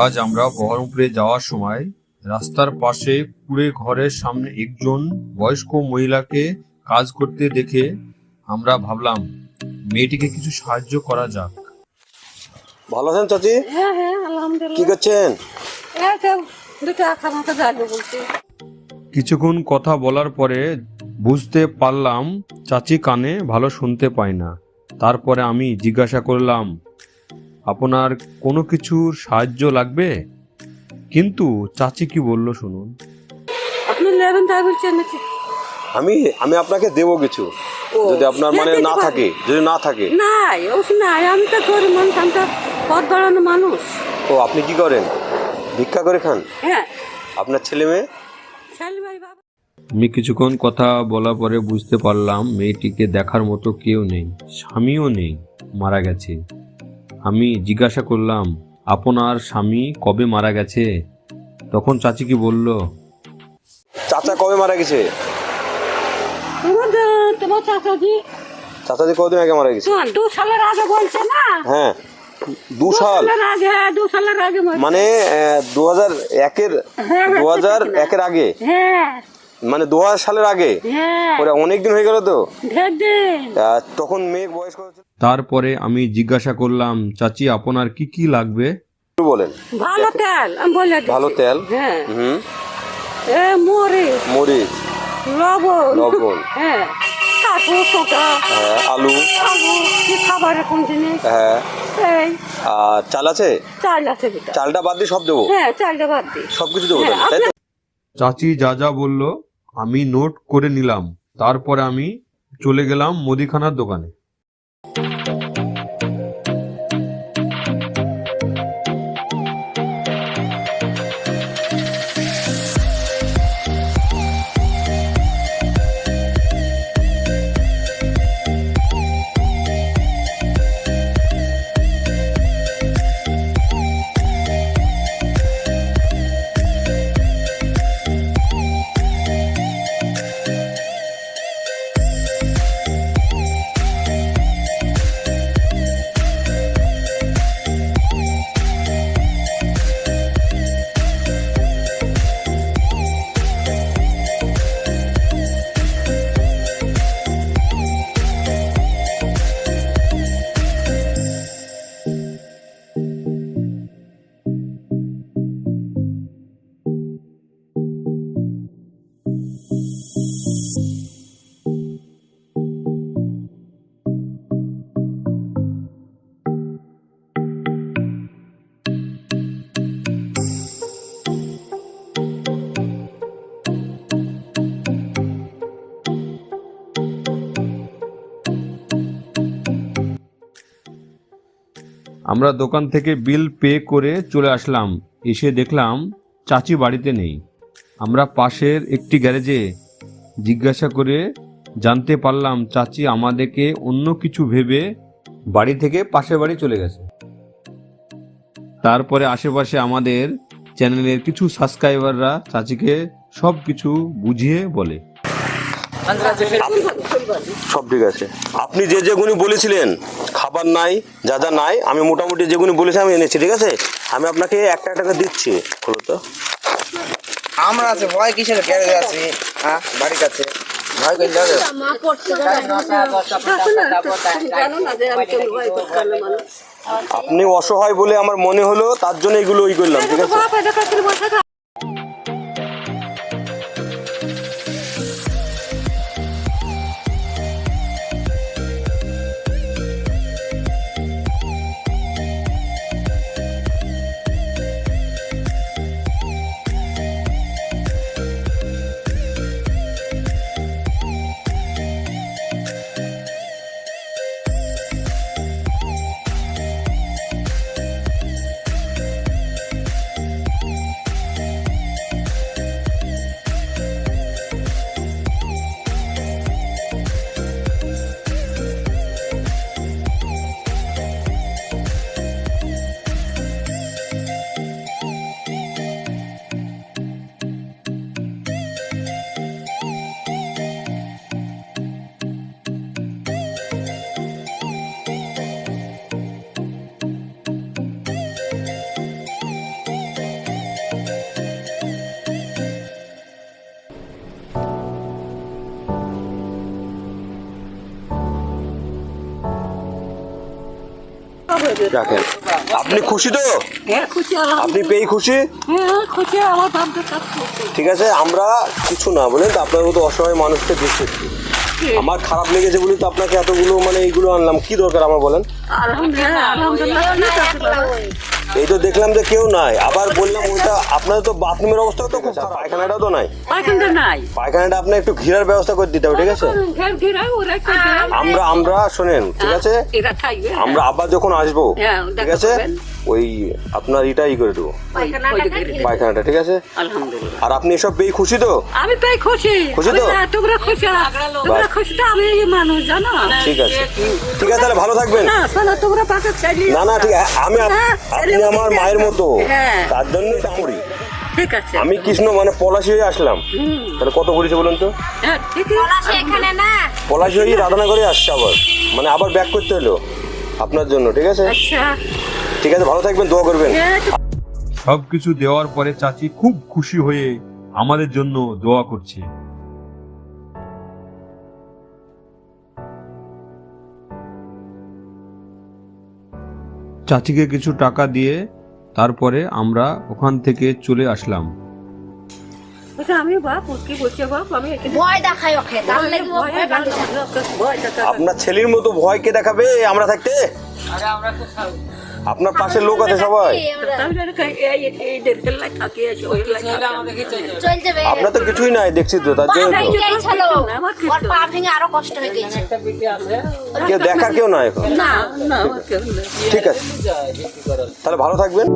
আজ আমরা বহরমপুরে যাওয়ার সময় রাস্তার পাশে কুঁড়ে ঘরের সামনে একজন বয়স্ক মহিলাকে কাজ করতে দেখে আমরা ভাবলাম মেয়েটিকে কিছু সাহায্য করা যাক। ভালো আছেন চাচি? হ্যাঁ হ্যাঁ আলহামদুলিল্লাহ। কি করছেন? এই তো দুটো খামাকে যাবো বলছি। কিছুক্ষণ কথা বলার পরে বুঝতে পারলাম চাচি কানে ভালো শুনতে পায় না। তারপরে আমি জিজ্ঞাসা করলাম, আপনার কোনো কিছুর সাহায্য লাগবে? কিন্তু চাচি কি বলল শুনুন। আপনি নেবেন তাই বলছেন নাকি? আমি আমি আপনাকে দেবো কিছু, যদি আপনার মানে না থাকে, যদি না থাকে। নাই ওষুধ নাই, আমি তো গরিব মানুষ, আমি তো পথ বাড়ানো মানুষ। ও আপনি কি করেন? ভিক্ষা করে খান? হ্যাঁ। আপনার ছেলে মেয়ে? ছেলে ভাই বাবা। আমি কিছুক্ষণ কথা বলার পরে বুঝতে পারলাম মেয়েটিকে দেখার মতো কেউ নেই, স্বামীও নেই, মারা গেছে। আমি জিজ্ঞাসা করলাম, আপনার স্বামী কবে মারা গেছে? তখন চাচি কি বলল, চাচা কবে মারা গেছে? তোমার চাচাজি চাচাজি কতদিন আগে মারা গেছে? 2 সালের আগে বলছে না? হ্যাঁ 2 সাল আগে, 2 সালের আগে মানে 2001-এর 2001-এর আগে, হ্যাঁ মানে 2000 সালের আগে। হ্যাঁ ওরা অনেকদিন হয়ে গেল তো। ঢের দিন। তখন মেয়ে বয়স কত ছিল? তারপরে আমি জিজ্ঞাসা করলাম, চাচি আপনার কি কি লাগবে? বলেন। ভালো তেল আমি বলে দিচ্ছি। ভালো তেল, হ্যাঁ হুম, মরিচ, লবণ, হ্যাঁ, কাপড় চোটা, হ্যাঁ, আলু, কি খাবারের কোন জিনিস, হ্যাঁ, এই আর চাল আছে? চাল আছে বেটা। চালটা বাদ দিয়ে সব দেবো? হ্যাঁ চালটা বাদ দিই, সবকিছু দেবো হ্যাঁ, তাই তো? চাচি যা যা বলল আমি নোট করে নিলাম। তারপরে আমি চলে গেলাম মুদিখানার দোকানে। আমরা দোকান থেকে বিল পে করে চলে আসলাম। এসে দেখলাম চাচি বাড়িতে নেই। আমরা পাশের একটি গ্যারেজে জিজ্ঞাসা করে জানতে পারলাম চাচি আমাদেরকে অন্য কিছু ভেবে বাড়ি থেকে পাশের বাড়ি চলে গেছে। তারপরে আশেপাশে আমাদের চ্যানেলের কিছু সাবস্ক্রাইবাররা চাচিকে সব কিছু বুঝিয়ে বলে। সব ঠিক আছে। আপনি যে যেগুলি বলেছিলেন খাবার নাই, যা যা নাই, আমি মোটামুটি যেগুলি বলেছি আমি এনেছি, ঠিক আছে? আমি আপনাকে একটা টাকা দিচ্ছি। হলো তো? আমরা আছে ভয় কিসের? গ্যারেজ আছে, হ্যাঁ বাড়ির কাছে ভয় করে যাবে। আপনি অসহায় বলে আমার মনে হলো, তার জন্য এগুলো করলাম, ঠিক আছে? রাখেন। আপনি খুশি তো? হ্যাঁ খুশি আলাম। আপনি পেয়ে খুশি? হ্যাঁ খুশি, আমার বাপটা কাজ করছে। ঠিক আছে, আমরা কিছু না বলেন তো আপনার মতো অসহায় মানুষকে দেখছি। আমার খারাপ লেগেছে বলি তো আপনাকে এতগুলো মানে এইগুলো আনলাম। কি দরকার আমার বলেন? আলহামদুলিল্লাহ আলহামদুলিল্লাহ ঠিক আছে বাবা। এই তো দেখলাম যে কেউ নাই, আবার বললাম ওইটা আপনাদের তো বাথরুমের অবস্থা তো খুব খারাপ, পায়খানাটাও তো নাই। পায়খানাটা নাই। পায়খানাটা আপনার একটু ঘিরার ব্যবস্থা করে দিতে হবে, ঠিক আছে? ঘের ঘিরাই ওরা করে আমরা শোনেন, ঠিক আছে? এরা থাকবে। আমরা আবার যখন আসবো, হ্যাঁ, ঠিক দেখা আছে, করবেন। ওই আপনার এটাই করে দেবো পায়খানাটা, ঠিক আছে? আলহামদুলিল্লাহ। আর আপনি এসব পেয়ে খুশি তো? আমি তাই খুশি। খুশি তো? হ্যাঁ, তোমরা খুশি, তোমরা খুশি তো আমি এই মানুষ জানো। ঠিক আছে, ঠিক আছে, তাহলে ভালো থাকবেন। না শোনো, তোমরা পাশে চাইলে না না ঠিক আছে, আপনি আমার মায়ের মতো, হ্যাঁ। তার জন্য করি। ঠিক আছে। আমি কৃষ্ণ মানে পলাশি হয়ে আসলাম, তাহলে কত করেছে বলুন তো? হ্যাঁ ঠিক আছে। এখানে না পলাশি হয়ে রাধনা করে আসছে, আবার মানে আবার ব্যাক করতে হলো আপনার জন্য, ঠিক আছে? আচ্ছা ঠিক আছে, ভালো থাকবেন, দোয়া করবেন। হ্যাঁ, সবকিছু দেওয়ার পরে চাচি খুব খুশি হয়ে আমাদের জন্য দোয়া করছে। চাচিকে কিছু টাকা দিয়ে তারপরে আমরা ওখান থেকে চলে আসলাম। আচ্ছা, আমি বাপ কি বলছে বাপ, আমি এখানে ভয় দেখাই ওকে তার লাগি ও ভয় পালি না। ভয় দেখা আপনার ছেলের মতো ভয় কে দেখাবে আমরা থাকতে? আপনার পাশের লোক আছে সবাই। চল যাবে আপনার তো কিছুই নাই দেখছি তো, তার জন্য তো এই ছিল ওর পা ভেঙে আরো কষ্ট হয়ে গেছে কেউ দেখার কেউ নাই এখন। না না কেউ না। ঠিক আছে, তাহলে ভালো থাকবেন।